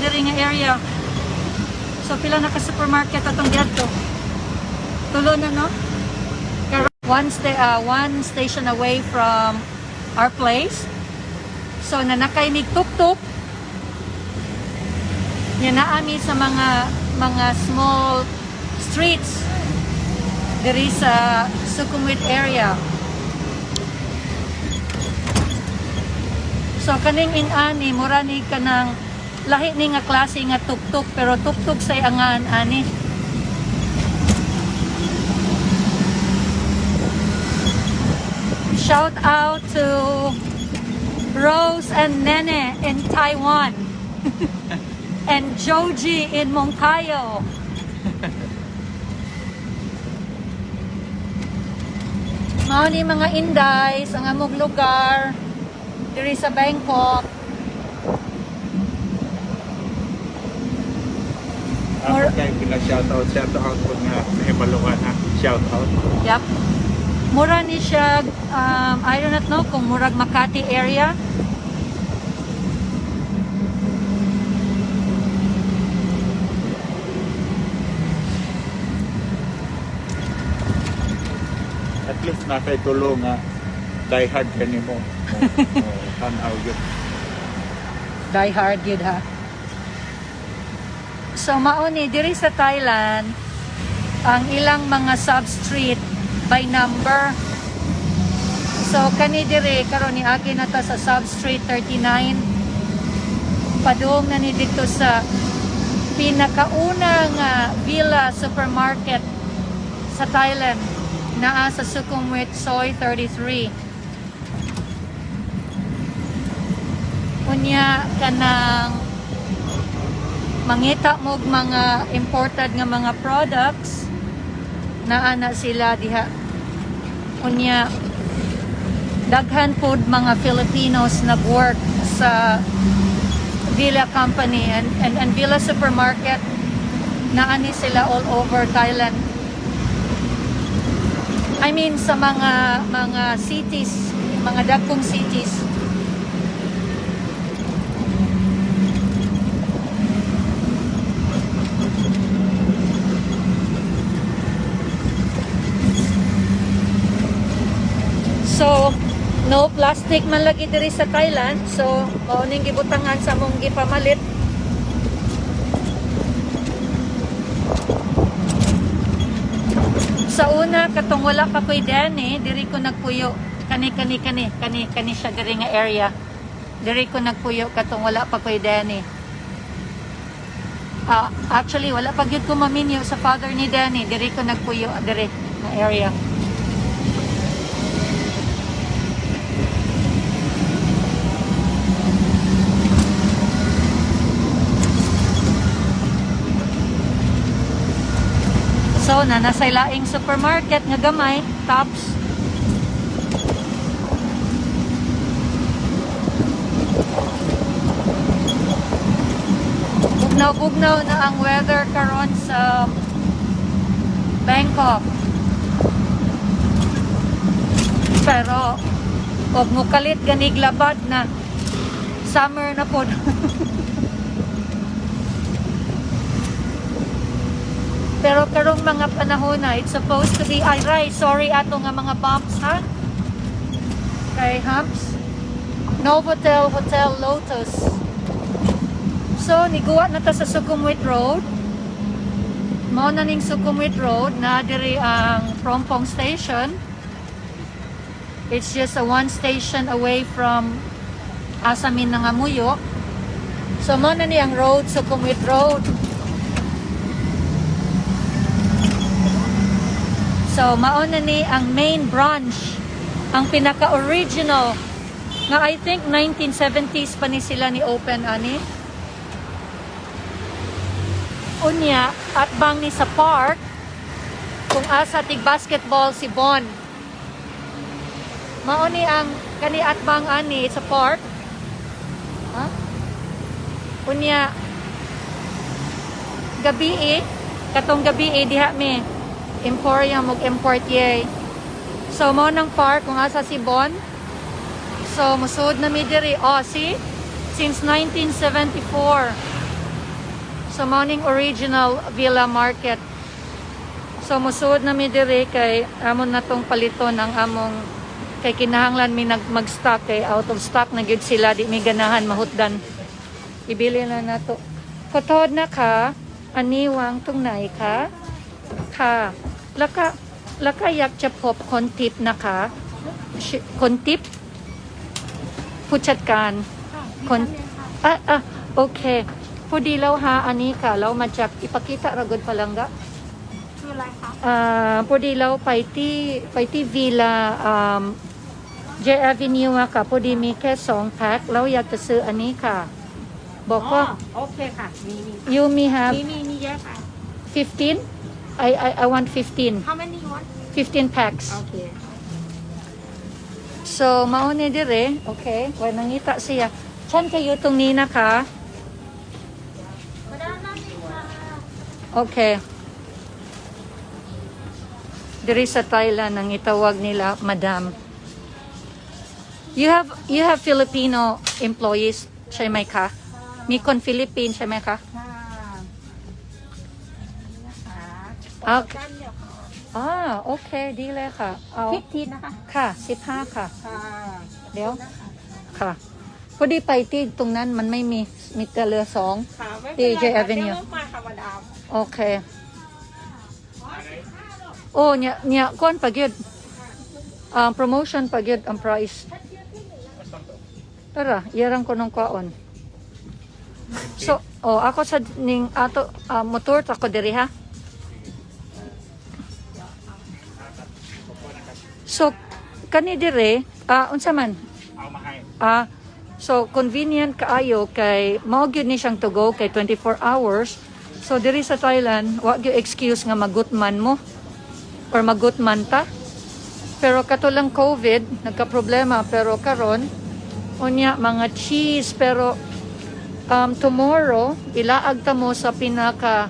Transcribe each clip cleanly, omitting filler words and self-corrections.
diri nga area. So pila na ka supermarket atong dito. Tulo na no? One station away from our place. So nanakay mig tuk-tuk. Yan naami sa mga small streets diri sa Sukhumvit area. So kaning inani mura ni kanang lahi ni nga klase nga tuk-tuk pero tuk-tuk say angan ani. Shout out to Rose and Nene in Taiwan and Joji in Moncayo. Mao ni mga inday sa among lugar diri sa Bangkok. Ako kayo shout out po nga nahibaluan ha. Shout out. Yep. Mura ni siya, I don't know kung murag Makati area. At least na kay tulong nga die hard ka nimo. Tanaw yun. Die hard yun ha. So mauni diri sa Thailand ang ilang mga substreet by number. So kani diri karon ni agi na ta sa substreet 39. Padung na ni dito sa pinakaunang Villa supermarket sa Thailand naa sa Sukhumvit Soi 33. Unya kanang mangita mo mga imported nga mga products naa na sila diha. Unya daghan pod mga Filipinos nag-work sa Villa Company and Villa Supermarket naa ni sila all over Thailand. I mean sa mga cities, mga dagkong cities. So, no plastic man lagi diri sa Thailand. So, mao ning gibutangan sa mong gipamalit. Sa una katong wala pa koy dani, diri ko nagpuyo. Kani siya diri nga area. Diri ko nagpuyo katong wala pa koy dani. Actually wala pa gyud ko maminyo sa father ni Danny. Diri ko nagpuyo diri nga area. So, nasa laing supermarket nga gamay, Tops. Bugnaw na ang weather karon sa Bangkok. Pero, og mukalit ganig labad na summer na pod. Pero karong mga panahon na, it's supposed to be, sorry ato nga mga bumps ha? Kay Humps. Novotel Hotel Lotus. So, niguwa na ta sa Sukhumvit Road. Mao na ning Sukhumvit Road na diri ang Prompong Station. It's just a one station away from Asamin Nangamuyo. So, mao na ni ang road, Sukhumvit Road. So, mauna ni ang main branch, ang pinaka-original, nga I think 1970s pa ni sila ni open, ani. Unya, at bang ni sa park, kung asa tig basketball si Bon. Mauni ang kani at bang ani sa park. Ha? Unya, gabi katong gabi diha mi. Emporium ug Importier. So mo nang park kung asa si Bon. So musud na mi diri. Oh, see? Since 1974 So morning original Villa Market. So musuod na mi dire kay amon na tong paliton ang among kay kinahanglan mi mag-stock kay out of stock na gyud sila di mi ganahan mahutdan. Ibili na nato. Kotod na ka aniwang tungnay ka. Ka. Laka yak cha pop kontip na ka. Kontip. Puchat kan. Okay. Pudi law ha ani ka law majak ipakita ragod palangga. Pudi law paiti villa J Avenue ka pudi miแค่2 pack แล้วอยากจะซื้ออันนี้ค่ะบอกก็ โอเคค่ะมี you me have มีเยอะค่ะ 15 I want 15 how many you want 15 packs โอเค so mauni dire okay wala nangita siya chan kayo tongนี้นะคะ okay diri sa Thailand ang itawag nila madam. You have Filipino employees ใช่ไหมคะมีคนฟิลิปปินส์ใช่ไหมคะ ค่ะ โอเคดีเลยค่ะเอา 15นะคะ ค่ะ15ค่ะ ค่ะ เดี๋ยวค่ะพอดีไปที่ตรงนั้นมันไม่มีแต่เรือ2 ค่ะไม่เป็นไร DJ Avenue เดี๋ยวมาค่ะมาดาม โอเคโอ้เนี่ยก้อนปาgyud promotion pag yun ang price. Tara, yarang ko ng kwaon. So, ako sa ning ato motor ako diri ha. So, kani dire, unsa man? So convenient kaayo kay mao gyud ni siyang to go kay 24 hours. So diri sa Thailand, wa gyud excuse nga magutman mo or magutman ta. Pero katulang COVID, nagka-problema. Pero karon unya mga cheese. Pero tomorrow, ilaag ta mo sa pinaka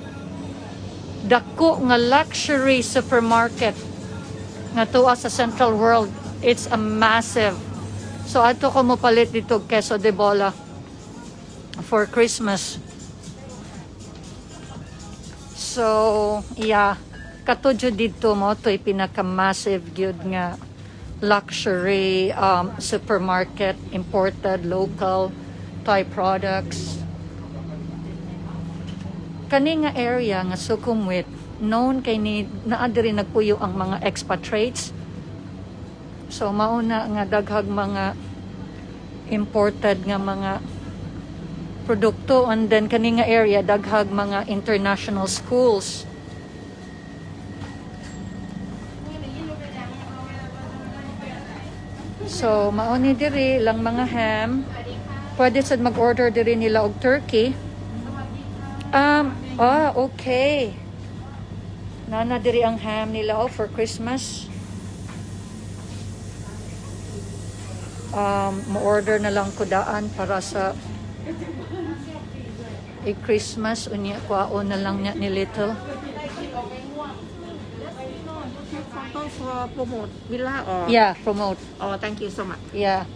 dako nga luxury supermarket nga tuwa sa Central World. It's a massive. So ato ko mo palit dito Queso de Bola for Christmas. So, yeah. Katudyo dito mo to pinaka-massive gyud nga luxury supermarket, imported local Thai products. Kani nga area nga Sukhumvit known kay ni naa diri nagpuyo ang mga expatriates. So mauna nga daghag mga imported nga mga produkto, and then kani nga area daghag mga international schools. So, mauni diri lang mga ham. Pwede sad mag-order diri nila og turkey. Okay. Nana diri ang ham nila for Christmas. Mo-order na lang ko daan para sa Christmas unya kwaon na lang niya ni Little. For promote villa or Yeah, promote. oh thank you so much Yeah,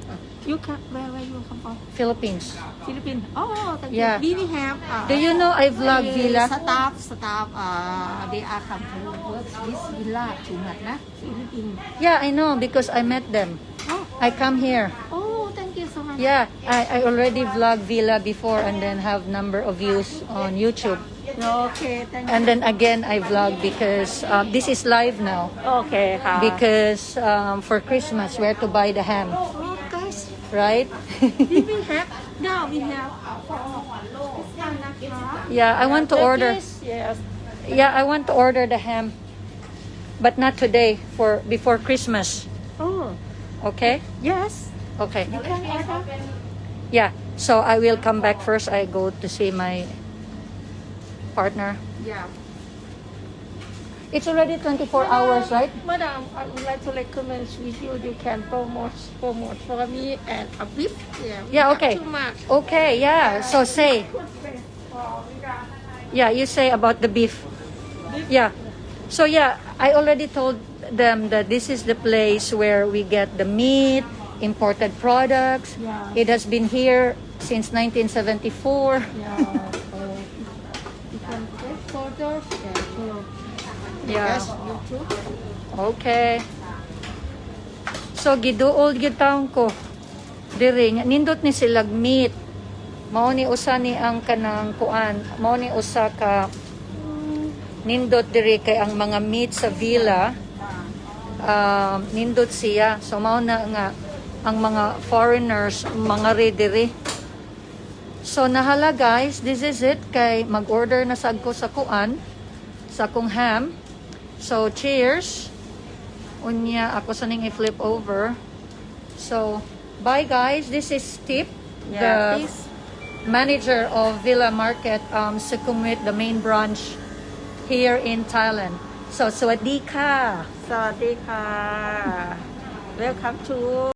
you come where you come from Philippines. Philippines oh thank Yeah. you we have Do you know I vlog villa? staff they are come to work this villa too much na Philippines Yeah, I know because I met them. oh I come here. oh thank you so much Yeah, I already vlogged Villa before and then have number of views on YouTube. okay thank you And then again, I vlog because this is live now. okayค่ะ Because for Christmas, where to buy the ham, oh guys right? we have now we have Yeah, I want to order. yes Yeah, I want to order the ham, but not today. For before Christmas. oh Okay. yes Okay. you can order Yeah. So I will come back first. I go to see my partner. yeah It's already 24 hours, right? Madam, I would like to recommend with you. You can promote for me and a bit. Yeah, okay. Too much. Okay, yeah. So say. Yeah, you say about the beef. Yeah. So yeah, I already told them that this is the place where we get the meat, imported products. Yeah. It has been here since 1974. Yeah. photos to Yeah. YouTube. Okay. So giduol gyud taon ko. Diri nya nindot ni silag meat. Mao ni usa ni ang kanang kuan, mao ni usa ka nindot diri kay ang mga meat sa villa nindot siya. So mao na nga ang mga foreigners mga diri. So nahala guys, this is it kay mag-order na sad ko sa kuan sa kong ham. So cheers. Unya ako sa ning i-flip over. So bye guys, this is Tip, Yeah, the please. manager of Villa Market Sukhumvit, the main branch here in Thailand. So สวัสดีค่ะ สวัสดีค่ะ Welcome to